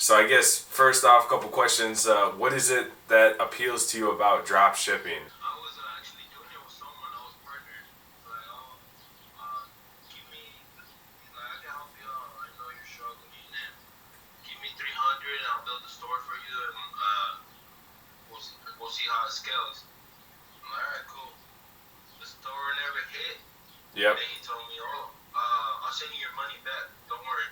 So I guess first off, a couple questions. What is it that appeals to you about drop shipping? I was actually doing it with someone. I was partnered. He's like, oh, give me, he's like, I can help you out. I know you're struggling. And give me 300 and I'll build a store for you. And we'll see how it scales. I'm like, all right, cool. The store never hit. Yep. And then he told me, oh, I'll send you your money back. Don't worry.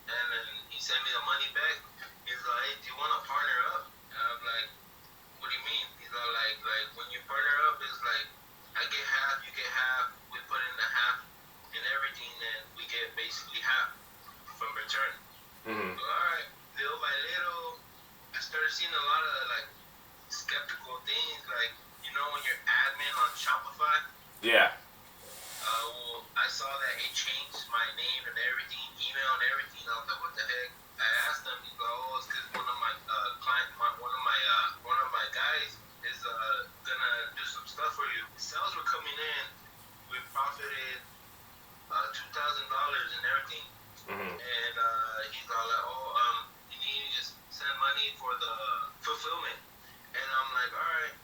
And then he sent me the money back. He's like, hey, do you want to partner up? And I'm like, what do you mean? He's all like when you partner up, it's like I get half, you get half. We put in the half and everything, and we get basically half from return. Mm-hmm. So, all right, little by little, I started seeing a lot of like skeptical things, like when you're admin on Shopify. Yeah. Well, I saw that it changed my name and everything, email and everything. I was like, what the heck? I asked them, he's like, oh, it's because one of my one of my guys is gonna do some stuff for you. The sales were coming in. We profited $2,000 and everything. Mm-hmm. And he's all like, oh, you need to just send money for the fulfillment. And I'm like, all right.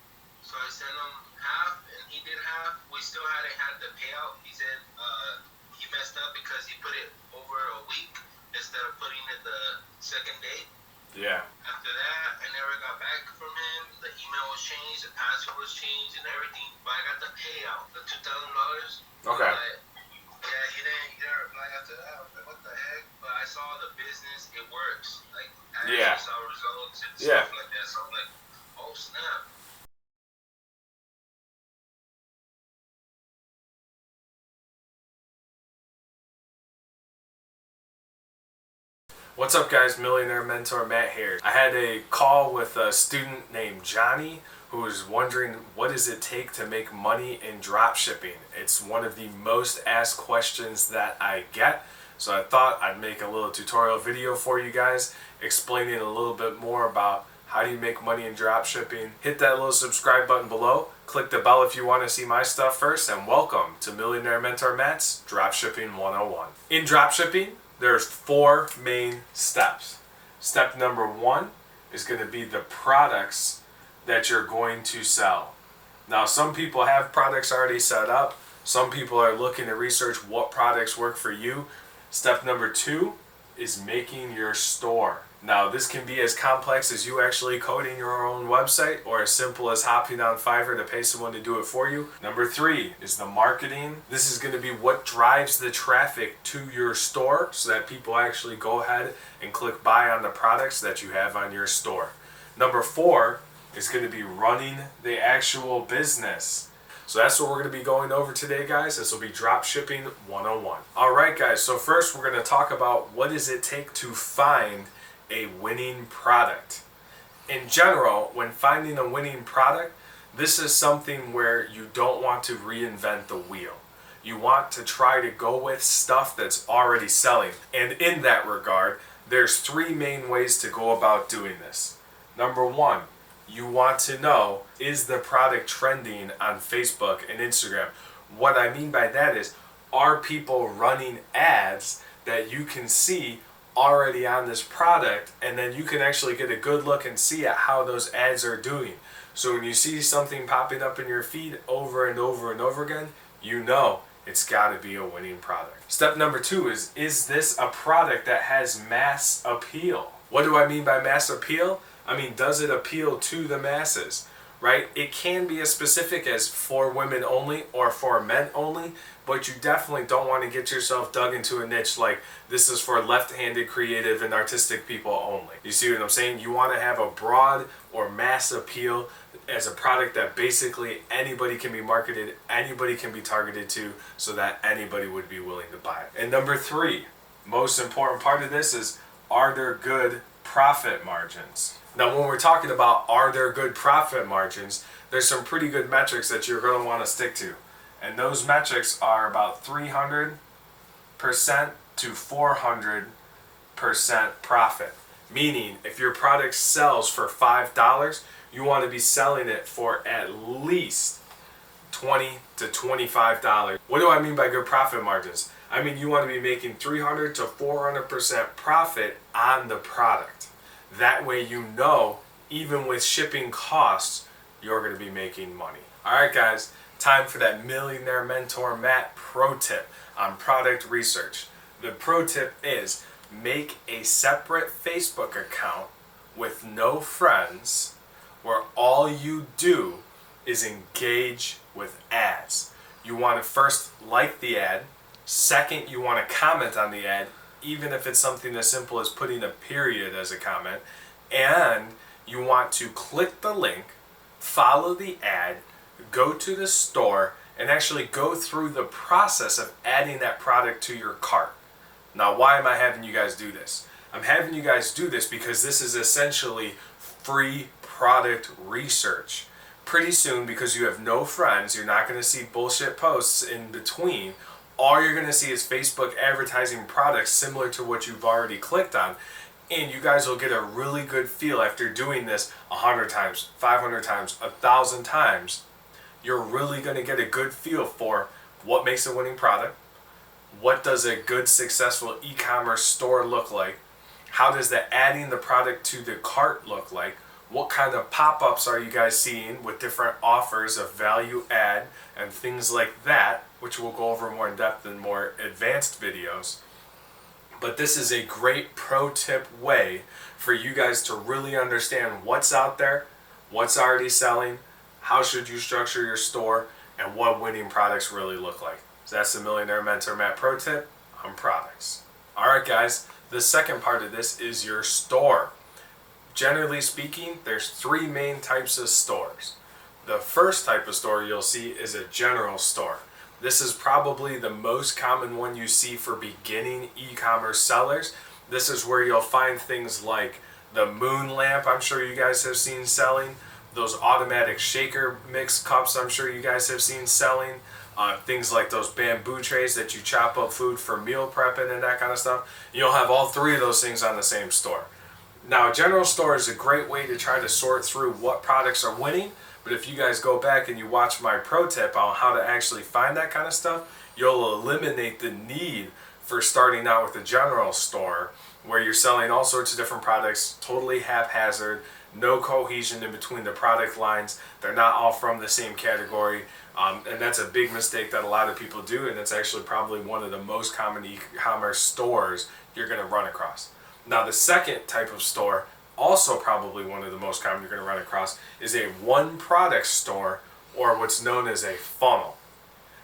So I sent him half, and he did half. We still hadn't had the payout. He said he messed up because he put it over a week instead of putting it the second day. Yeah. After that, I never got back from him. The email was changed, the password was changed, and everything. But I got the payout, the $2,000. Okay. Yeah, he didn't reply after that. I was like, what the heck? But I saw the business, it works. Like, I actually saw results and stuff like that. So I'm like, oh, snap. What's up guys, Millionaire Mentor Matt here. I had a call with a student named Johnny who was wondering what does it take to make money in dropshipping. It's one of the most asked questions that I get. So I thought I'd make a little tutorial video for you guys explaining a little bit more about how do you make money in dropshipping. Hit that little subscribe button below. Click the bell if you want to see my stuff first, and welcome to Millionaire Mentor Matt's Dropshipping 101. In dropshipping, there's 4 main steps. Step number 1 is going to be the products that you're going to sell. Now, some people have products already set up. Some people are looking to research what products work for you. Step number 2 is making your store. Now, this can be as complex as you actually coding your own website or as simple as hopping on Fiverr to pay someone to do it for you. Number 3 is the marketing. This is going to be what drives the traffic to your store so that people actually go ahead and click buy on the products that you have on your store. Number 4 is going to be running the actual business. So that's what we're going to be going over today, guys. This will be Dropshipping 101. All right, guys. So first we're going to talk about what does it take to find a winning product. In general, when finding a winning product, this is something where you don't want to reinvent the wheel. You want to try to go with stuff that's already selling. And in that regard, there's 3 main ways to go about doing this. Number 1, you want to know, is the product trending on Facebook and Instagram? What I mean by that is, are people running ads that you can see already on this product, and then you can actually get a good look and see at how those ads are doing. So when you see something popping up in your feed over and over and over again, you know it's got to be a winning product. Step number 2 is this a product that has mass appeal? What do I mean by mass appeal? I mean, does it appeal to the masses, right? It can be as specific as for women only or for men only, but you definitely don't want to get yourself dug into a niche like this is for left-handed creative and artistic people only. You see what I'm saying? You want to have a broad or mass appeal as a product that basically anybody can be marketed, anybody can be targeted to, so that anybody would be willing to buy it. And number 3, most important part of this is, are there good profit margins? Now, when we're talking about are there good profit margins, there's some pretty good metrics that you're going to want to stick to. And those metrics are about 300% to 400% profit. Meaning, if your product sells for $5, you want to be selling it for at least $20 to $25. What do I mean by good profit margins? I mean, you want to be making 300 to 400% profit on the product. That way you know, even with shipping costs, you're going to be making money. Alright guys, time for that Millionaire Mentor Matt pro tip on product research. The pro tip is make a separate Facebook account with no friends where all you do is engage with ads. You want to first like the ad. Second, you want to comment on the ad, even if it's something as simple as putting a period as a comment. And you want to click the link, follow the ad, go to the store, and actually go through the process of adding that product to your cart. Now, why am I having you guys do this? I'm having you guys do this because this is essentially free product research. Pretty soon, because you have no friends, you're not going to see bullshit posts in between. All you're going to see is Facebook advertising products similar to what you've already clicked on. And you guys will get a really good feel after doing this 100 times, 500 times, 1,000 times. You're really going to get a good feel for what makes a winning product. What does a good, successful e-commerce store look like? How does the adding the product to the cart look like? What kind of pop-ups are you guys seeing with different offers of value add and things like that, which we'll go over more in depth in more advanced videos. But this is a great pro tip way for you guys to really understand what's out there, what's already selling, how should you structure your store, and what winning products really look like. So that's the Millionaire Mentor Matt pro tip on products. Alright guys, the second part of this is your store. Generally speaking, there's three main types of stores. The first type of store you'll see is a general store. This is probably the most common one you see for beginning e-commerce sellers. This is where you'll find things like the moon lamp I'm sure you guys have seen selling, those automatic shaker mix cups I'm sure you guys have seen selling, things like those bamboo trays that you chop up food for meal prepping and that kind of stuff. You'll have all three of those things on the same store. Now, a general store is a great way to try to sort through what products are winning, but if you guys go back and you watch my pro tip on how to actually find that kind of stuff, you'll eliminate the need for starting out with a general store where you're selling all sorts of different products, totally haphazard, no cohesion in between the product lines. They're not all from the same category, and that's a big mistake that a lot of people do, and it's actually probably one of the most common e-commerce stores you're going to run across. Now, the second type of store, also probably one of the most common you're going to run across, is a one product store, or what's known as a funnel.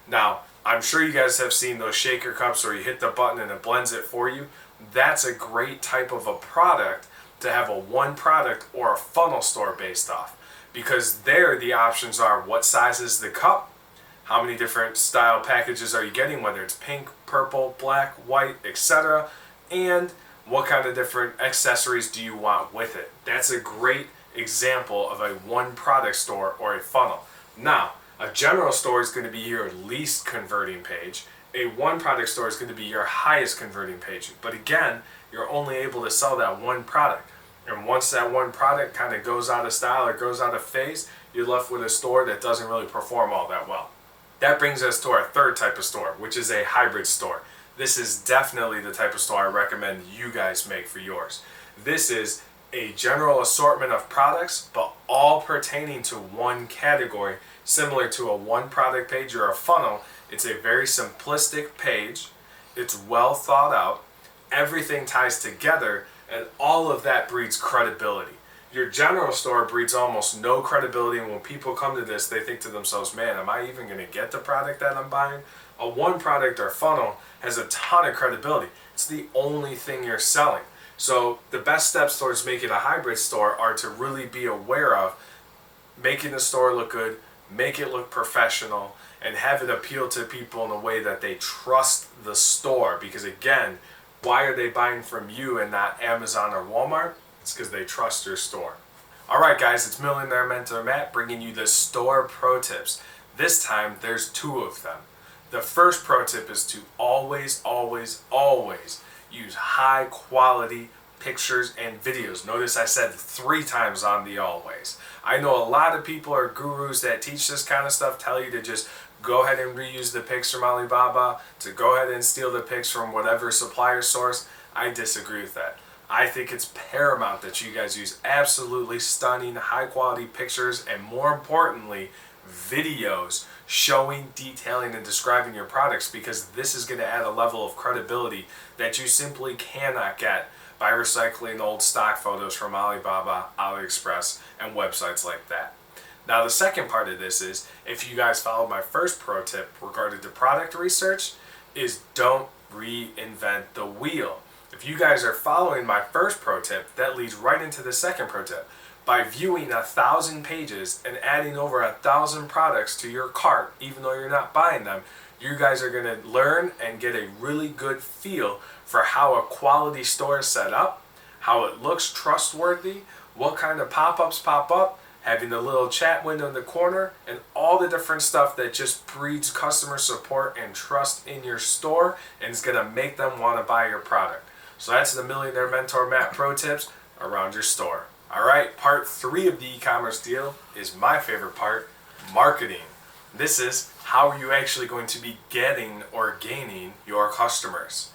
Now, I'm sure you guys have seen those shaker cups where you hit the button and it blends it for you. That's a great type of a product to have a one product or a funnel store based off, because there the options are what size is the cup, how many different style packages are you getting, whether it's pink, purple, black, white, etc., and what kind of different accessories do you want with it. That's a great example of a one product store or a funnel. Now, a general store is going to be your least converting page. A one product store is going to be your highest converting page. But again, you're only able to sell that one product. And once that one product kind of goes out of style or goes out of phase, you're left with a store that doesn't really perform all that well. That brings us to our third type of store, which is a hybrid store. This is definitely the type of store I recommend you guys make for yours. This is a general assortment of products, but all pertaining to one category, similar to a one product page or a funnel. It's a very simplistic page. It's well thought out. Everything ties together, and all of that breeds credibility. Your general store breeds almost no credibility, and when people come to this, they think to themselves, man, am I even going to get the product that I'm buying? A one product or funnel has a ton of credibility. It's the only thing you're selling. So the best steps towards making a hybrid store are to really be aware of making the store look good, make it look professional, and have it appeal to people in a way that they trust the store. Because again, why are they buying from you and not Amazon or Walmart? It's because they trust your store. Alright guys, it's Millionaire Mentor Matt bringing you the store pro tips. This time there's two of them. The first pro tip is to always, always, always use high quality pictures and videos. Notice I said 3 times on the always. I know a lot of people are gurus that teach this kind of stuff, tell you to just go ahead and reuse the pics from Alibaba, to go ahead and steal the pics from whatever supplier source. I disagree with that. I think it's paramount that you guys use absolutely stunning, high quality pictures and, more importantly, videos showing, detailing, and describing your products, because this is going to add a level of credibility that you simply cannot get by recycling old stock photos from Alibaba, AliExpress, and websites like that. Now, the second part of this is, if you guys followed my first pro tip regarding to product research, is don't reinvent the wheel. If you guys are following my first pro tip, that leads right into the second pro tip. By viewing 1,000 pages and adding over 1,000 products to your cart, even though you're not buying them, you guys are going to learn and get a really good feel for how a quality store is set up, how it looks trustworthy, what kind of pop-ups pop up, having the little chat window in the corner, and all the different stuff that just breeds customer support and trust in your store and is going to make them want to buy your product. So that's the Millionaire Mentor Matt Pro Tips around your store. Alright, part 3 of the e-commerce deal is my favorite part, marketing. This is how are you actually going to be getting or gaining your customers.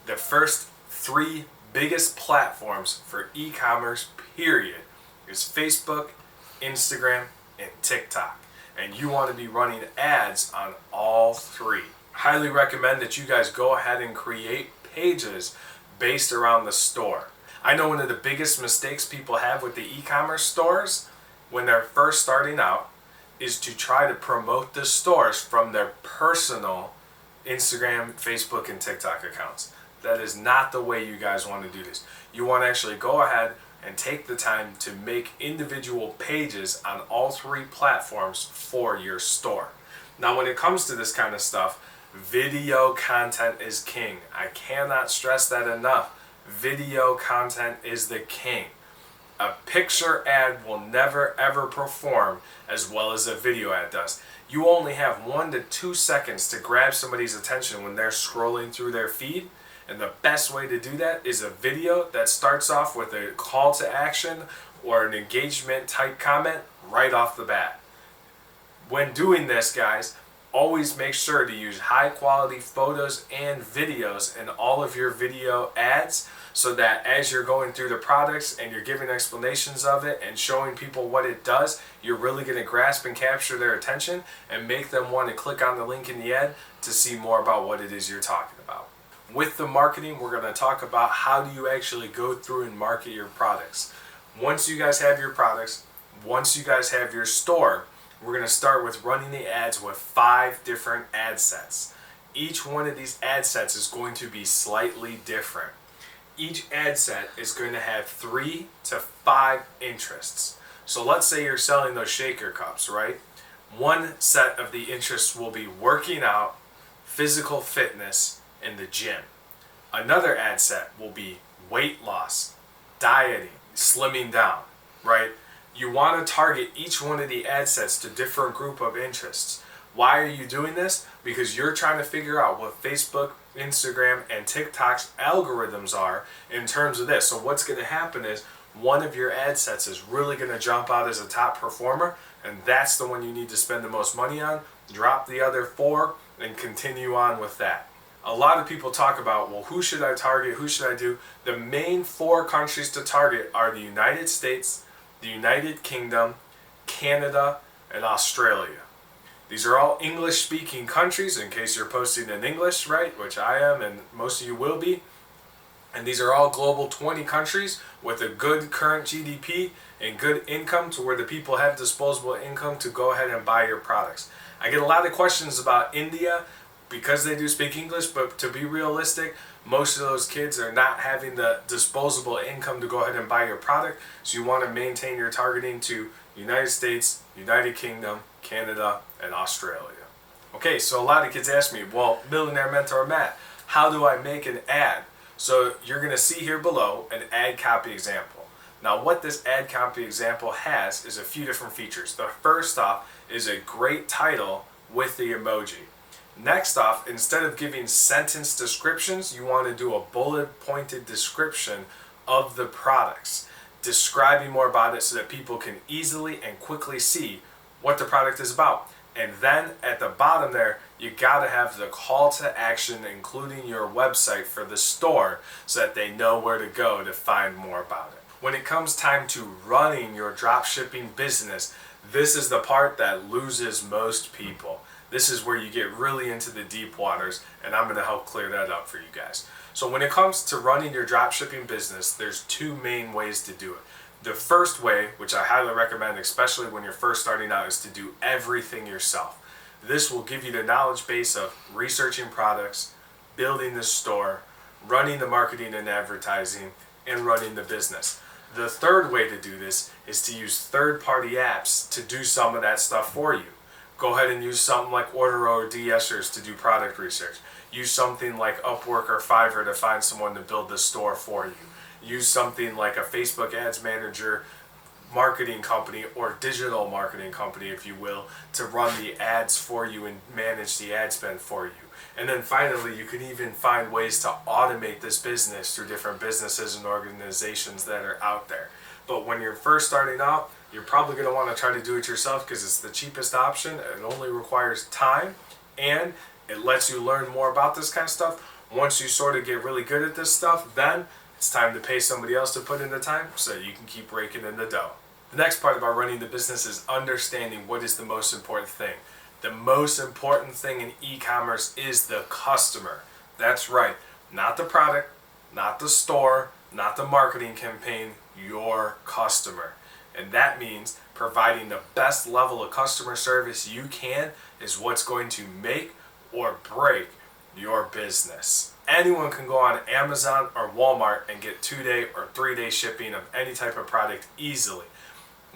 The first 3 biggest platforms for e-commerce, period, is Facebook, Instagram, and TikTok. And you want to be running ads on all 3. Highly recommend that you guys go ahead and create pages based around the store. I know one of the biggest mistakes people have with the e-commerce stores when they're first starting out is to try to promote the stores from their personal Instagram, Facebook, and TikTok accounts. That is not the way you guys want to do this. You want to actually go ahead and take the time to make individual pages on all 3 platforms for your store. Now, when it comes to this kind of stuff, video content is king. I cannot stress that enough. Video content is the king. A picture ad will never ever perform as well as a video ad does. You only have 1 to 2 seconds to grab somebody's attention when they're scrolling through their feed, and the best way to do that is a video that starts off with a call to action or an engagement type comment right off the bat. When doing this, guys, always make sure to use high quality photos and videos in all of your video ads, so that as you're going through the products and you're giving explanations of it and showing people what it does, you're really going to grasp and capture their attention and make them want to click on the link in the ad to see more about what it is you're talking about. With the marketing, we're going to talk about how do you actually go through and market your products. Once you guys have your products, once you guys have your store, we're going to start with running the ads with 5 different ad sets. Each one of these ad sets is going to be slightly different. Each ad set is going to have 3 to 5 interests. So let's say you're selling those shaker cups, right? One set of the interests will be working out, physical fitness, and the gym. Another ad set will be weight loss, dieting, slimming down, right? You want to target each one of the ad sets to different group of interests. Why are you doing this? Because you're trying to figure out what Facebook, Instagram, and TikTok's algorithms are in terms of this. So what's going to happen is one of your ad sets is really going to jump out as a top performer, and that's the one you need to spend the most money on. Drop the other 4 and continue on with that. A lot of people talk about, well, who should I target? Who should I do? The main 4 countries to target are the United States, the United Kingdom, Canada, and Australia. These are all English-speaking countries, in case you're posting in English, right? Which I am, and most of you will be. And these are all global 20 countries with a good current GDP and good income to where the people have disposable income to go ahead and buy your products. I get a lot of questions about India because they do speak English, but to be realistic, most of those kids are not having the disposable income to go ahead and buy your product. So you want to maintain your targeting to United States, United Kingdom, Canada, and Australia. Okay, so a lot of kids ask me, well, Millionaire Mentor Matt, how do I make an ad? So you're going to see here below an ad copy example. Now what this ad copy example has is a few different features. The first off is a great title with the emoji. Next off, instead of giving sentence descriptions, you want to do a bullet pointed description of the products, describing more about it so that people can easily and quickly see what the product is about. And then at the bottom there, you gotta have the call to action, including your website for the store, so that they know where to go to find more about it. When it comes time to running your dropshipping business, this is the part that loses most people. This is where you get really into the deep waters, and I'm gonna help clear that up for you guys. So when it comes to running your dropshipping business, there's two main ways to do it. The first way, which I highly recommend, especially when you're first starting out, is to do everything yourself. This will give you the knowledge base of researching products, building the store, running the marketing and advertising, and running the business. The third way to do this is to use third-party apps to do some of that stuff for you. Go ahead and use something like Order or DSers to do product research. Use something like Upwork or Fiverr to find someone to build the store for you. Use something like a Facebook Ads Manager marketing company or digital marketing company, if you will, to run the ads for you and manage the ad spend for you. And then finally, you can even find ways to automate this business through different businesses and organizations that are out there. But when you're first starting out, you're probably going to want to try to do it yourself because it's the cheapest option. It only requires time and it lets you learn more about this kind of stuff. Once you sort of get really good at this stuff, then it's time to pay somebody else to put in the time so that you can keep raking in the dough. The next part about running the business is understanding what is the most important thing. The most important thing in e-commerce is the customer. That's right. Not the product, not the store, not the marketing campaign, your customer. And that means providing the best level of customer service you can is what's going to make or break your business. Anyone can go on Amazon or Walmart and get 2-day or 3-day shipping of any type of product easily.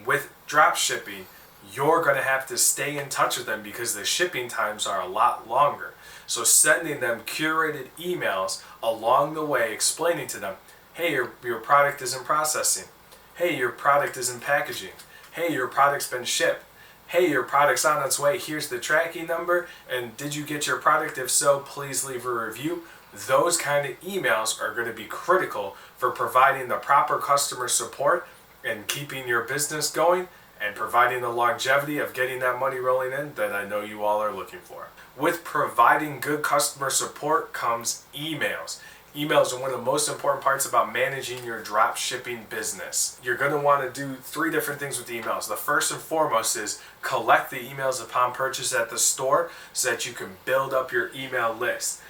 With drop shipping, you're going to have to stay in touch with them because the shipping times are a lot longer. So sending them curated emails along the way explaining to them, hey, your product is in processing. Hey, your product is in packaging. Hey, your product's been shipped. Hey, your product's on its way. Here's the tracking number. And did you get your product? If so, please leave a review. Those kind of emails are going to be critical for providing the proper customer support and keeping your business going and providing the longevity of getting that money rolling in that I know you all are looking for. With providing good customer support comes emails. Emails are one of the most important parts about managing your drop shipping business. You're going to want to do 3 different things with emails. The first and foremost is collect the emails upon purchase at the store so that you can build up your email list.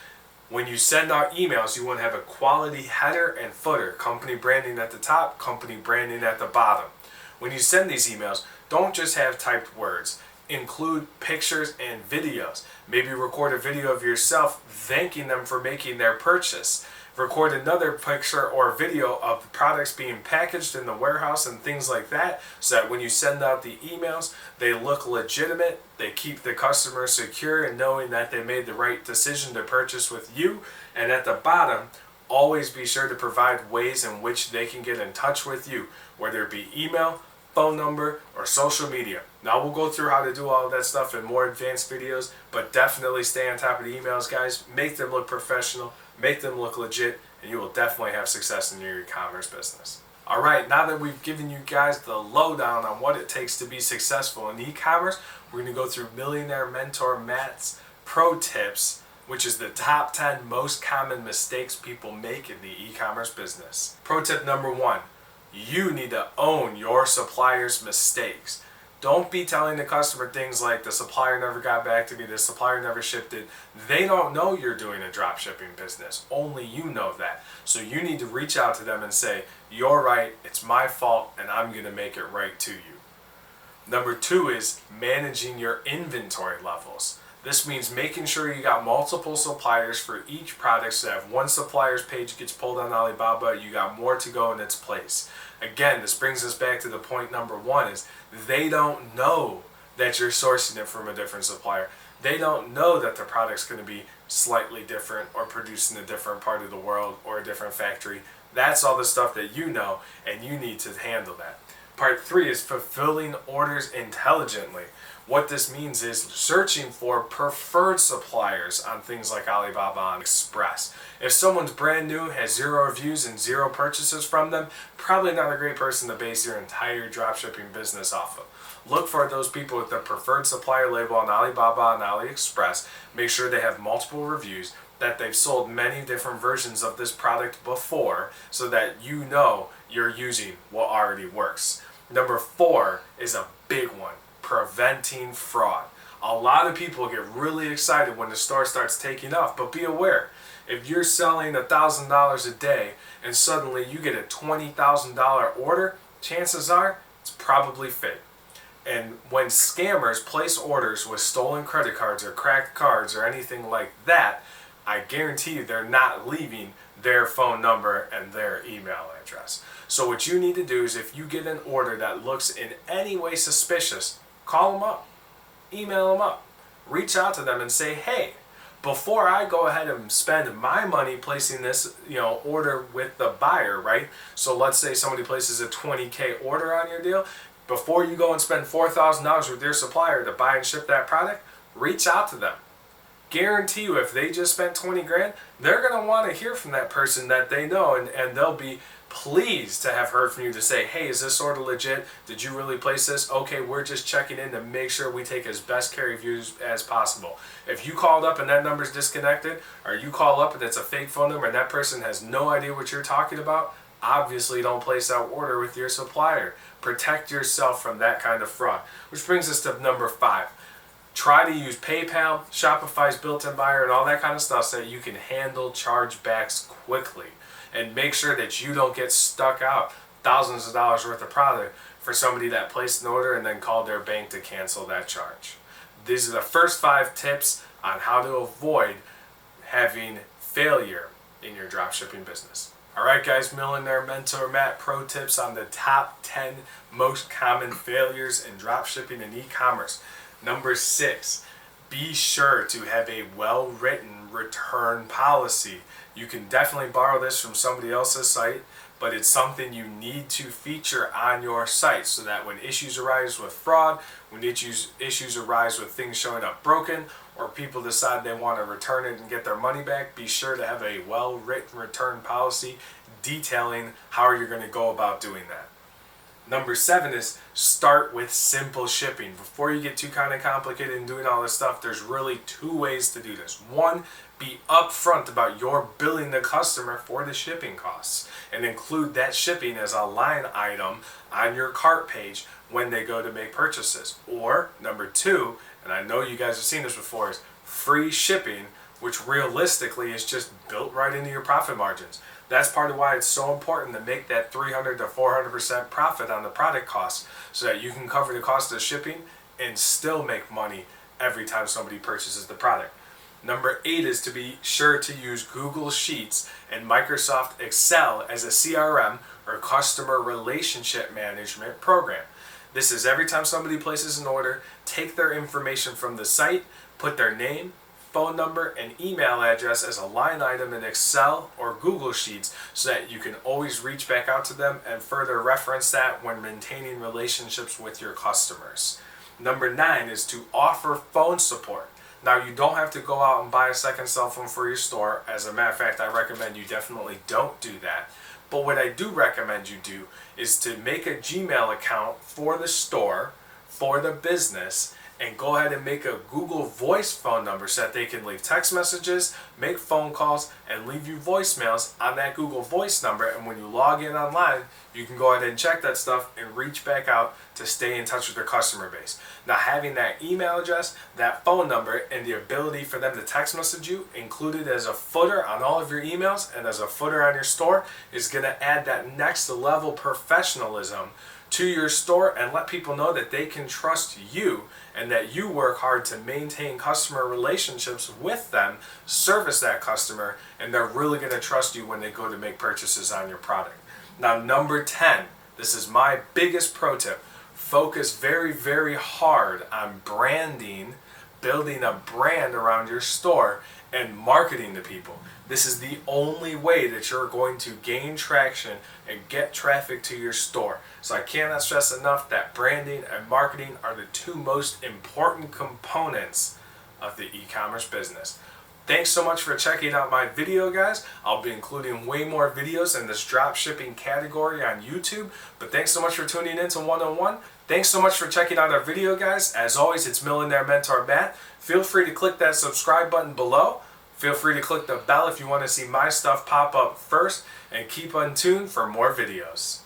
When you send out emails, you want to have a quality header and footer, company branding at the top, company branding at the bottom. When you send these emails, don't just have typed words. Include pictures and videos. Maybe record a video of yourself thanking them for making their purchase. Record another picture or video of the products being packaged in the warehouse and things like that, so that when you send out the emails, they look legitimate, they keep the customer secure and knowing that they made the right decision to purchase with you. And at the bottom, always be sure to provide ways in which they can get in touch with you, whether it be email, phone number, or social media. Now we'll go through how to do all of that stuff in more advanced videos, but definitely stay on top of the emails, guys. Make them look professional, make them look legit, and you will definitely have success in your e-commerce business. Alright, now that we've given you guys the lowdown on what it takes to be successful in e-commerce, we're going to go through Millionaire Mentor Matt's pro tips, which is the top 10 most common mistakes people make in the e-commerce business. Pro tip number 1. You need to own your supplier's mistakes. Don't be telling the customer things like the supplier never got back to me, the supplier never shipped it. They don't know you're doing a drop shipping business. Only you know that. So you need to reach out to them and say, you're right, it's my fault, and I'm going to make it right to you. Number 2 is managing your inventory levels. This means making sure you got multiple suppliers for each product so that if one supplier's page gets pulled on Alibaba, you got more to go in its place. Again, this brings us back to the point number 1 is they don't know that you're sourcing it from a different supplier. They don't know that the product's going to be slightly different or produced in a different part of the world or a different factory. That's all the stuff that you know, and you need to handle that. Part 3 is fulfilling orders intelligently. What this means is searching for preferred suppliers on things like Alibaba and Express. If someone's brand new, has 0 reviews and 0 purchases from them, probably not a great person to base your entire dropshipping business off of. Look for those people with the preferred supplier label on Alibaba and AliExpress. Make sure they have multiple reviews, that they've sold many different versions of this product before, so that you know you're using what already works. Number 4 is a big one: preventing fraud. A lot of people get really excited when the store starts taking off, but be aware, if you're selling $1,000 a day and suddenly you get a $20,000 order, chances are it's probably fake. And when scammers place orders with stolen credit cards or cracked cards or anything like that, I guarantee you they're not leaving their phone number and their email address. So what you need to do is, if you get an order that looks in any way suspicious, call them up, email them up, reach out to them and say, hey, before I go ahead and spend my money placing this, order with the buyer, right? So let's say somebody places a $20K order on your deal. Before you go and spend $4,000 with your supplier to buy and ship that product, reach out to them. Guarantee you, if they just spent 20 grand, they're going to want to hear from that person that they know, and they'll be pleased to have heard from you to say, hey, is this order legit? Did you really place this? Okay, we're just checking in to make sure we take as best care of you as possible. If you called up and that number's disconnected, or you call up and it's a fake phone number and that person has no idea what you're talking about, obviously don't place that order with your supplier. Protect yourself from that kind of fraud. Which brings us to number 5. Try to use PayPal, Shopify's built-in buyer, and all that kind of stuff so that you can handle chargebacks quickly. And make sure that you don't get stuck out thousands of dollars worth of product for somebody that placed an order and then called their bank to cancel that charge. These are the first 5 tips on how to avoid having failure in your dropshipping business. Alright guys, Millionaire Mentor Matt, pro tips on the top 10 most common failures in dropshipping and e-commerce. Number 6, be sure to have a well-written return policy. You can definitely borrow this from somebody else's site, but it's something you need to feature on your site so that when issues arise with fraud, when issues arise with things showing up broken, or people decide they want to return it and get their money back, be sure to have a well-written return policy detailing how you're going to go about doing that. Number 7 is start with simple shipping. Before you get too kind of complicated in doing all this stuff, there's really 2 ways to do this. 1, be upfront about your billing the customer for the shipping costs and include that shipping as a line item on your cart page when they go to make purchases. Or number 2, and I know you guys have seen this before, is free shipping, which realistically is just built right into your profit margins. That's part of why it's so important to make that 300 to 400% profit on the product cost so that you can cover the cost of shipping and still make money every time somebody purchases the product. Number 8 is to be sure to use Google Sheets and Microsoft Excel as a CRM, or customer relationship management program. This is every time somebody places an order, take their information from the site, put their name, phone number, and email address as a line item in Excel or Google Sheets so that you can always reach back out to them and further reference that when maintaining relationships with your customers. Number 9 is to offer phone support. Now, you don't have to go out and buy a second cell phone for your store. As a matter of fact, I recommend you definitely don't do that. But what I do recommend you do is to make a Gmail account for the store, for the business, and go ahead and make a Google Voice phone number so that they can leave text messages, make phone calls, and leave you voicemails on that Google Voice number. And when you log in online, you can go ahead and check that stuff and reach back out to stay in touch with their customer base. Now, having that email address, that phone number, and the ability for them to text message you included as a footer on all of your emails and as a footer on your store is going to add that next level professionalism to your store and let people know that they can trust you and that you work hard to maintain customer relationships with them, service that customer, and they're really going to trust you when they go to make purchases on your product. Now, number 10, this is my biggest pro tip. Focus very, very hard on branding, building a brand around your store, and marketing to people. This is the only way that you're going to gain traction and get traffic to your store. So I cannot stress enough that branding and marketing are the 2 most important components of the e-commerce business. Thanks so much for checking out my video, guys. I'll be including way more videos in this dropshipping category on YouTube. But thanks so much for tuning in to 101. Thanks so much for checking out our video, guys. As always, it's Millionaire Mentor Matt. Feel free to click that subscribe button below. Feel free to click the bell if you want to see my stuff pop up first, and keep in tune for more videos.